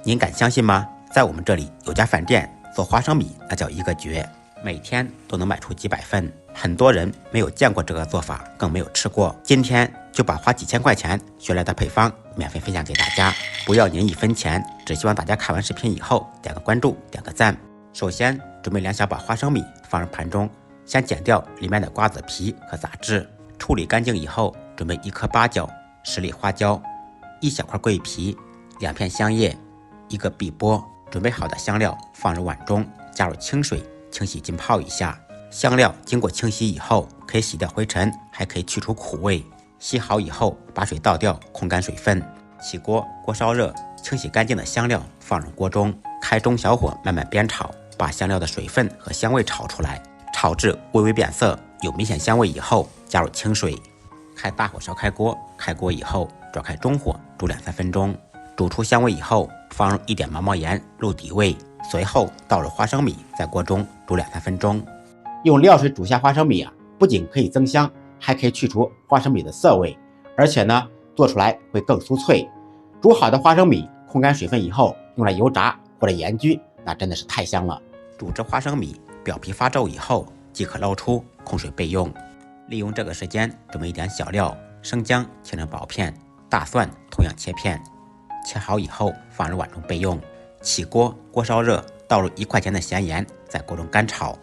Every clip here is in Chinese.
您敢相信吗？在我们这里有家饭店做花生米，那叫一个绝，每天都能卖出几百份。很多人没有见过这个做法，更没有吃过。今天就把花几千块钱学来的配方免费分享给大家，不要您1分钱，只希望大家看完视频以后点个关注，点个赞。首先准备2小把花生米放入盘中，先剪掉里面的瓜子皮和杂质，处理干净以后，准备1颗八角、10粒花椒、1小块桂皮、2片香叶、1个碧波。准备好的香料放入碗中，加入清水清洗浸泡一下。香料经过清洗以后，可以洗掉灰尘，还可以去除苦味。洗好以后，把水倒掉，控干水分。起锅，锅烧热，清洗干净的香料放入锅中，开中小火慢慢煸炒，把香料的水分和香味炒出来。炒至微微变色，有明显香味以后，加入清水。开大火烧开锅，开锅以后转开中火煮2-3分钟。煮出香味以后，放入1点毛毛盐入底味，随后倒入花生米，在锅中煮2-3分钟。用料水煮下花生米不仅可以增香，还可以去除花生米的涩味，而且做出来会更酥脆。煮好的花生米控干水分以后，用来油炸或者盐焗，那真的是太香了。煮至花生米表皮发皱以后，即可捞出控水备用。利用这个时间准备1点小料，生姜切成薄片，大蒜同样切片。切好以后放入碗中备用。起锅，锅烧热，倒入1块钱的咸盐，在锅中干炒。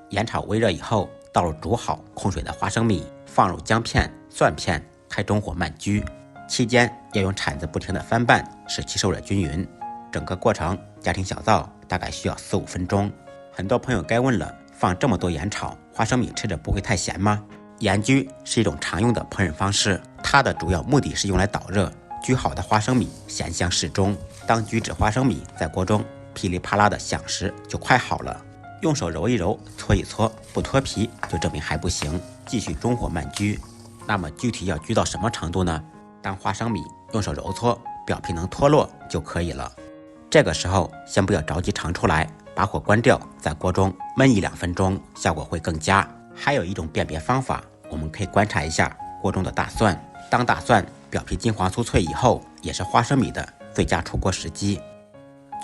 盐炒微热以后，倒入煮好控水的花生米，放入姜片、蒜片，开中火慢焗。期间要用铲子不停地翻拌，使其受热均匀。整个过程家庭小灶，大概需要4-5分钟。很多朋友该问了，放这么多盐炒花生米，吃着不会太咸吗？盐焗是一种常用的烹饪方式，它的主要目的是用来导热。焗好的花生米咸香适中，当焗制花生米在锅中噼里啪啦的响时，就快好了。用手揉一揉，搓一搓，不脱皮就证明还不行，继续中火慢焗。那么具体要焗到什么程度呢？当花生米用手揉搓，表皮能脱落就可以了。这个时候先不要着急盛出来，把火关掉，在锅中焖1-2分钟，效果会更佳。还有一种辨别方法，我们可以观察一下锅中的大蒜，当大蒜表皮金黄酥脆以后，也是花生米的最佳出锅时机。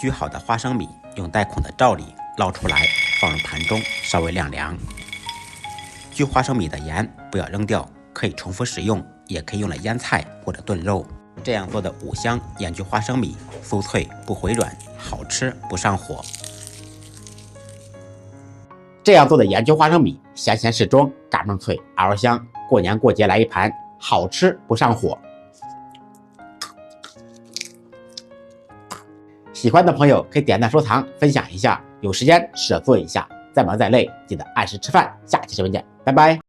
焗好的花生米用带孔的罩里捞出来，放入盘中稍微晾凉。焗花生米的盐不要扔掉，可以重复使用，也可以用来腌菜或者炖肉。这样做的5香盐焗花生米，酥脆不回软，好吃不上火。这样做的盐焗花生米咸咸适中，嘎嘣脆，嗷香。过年过节来一盘，好吃不上火。喜欢的朋友可以点赞收藏，分享一下。有时间试着做一下，再忙再累，记得按时吃饭。下期视频见，拜拜。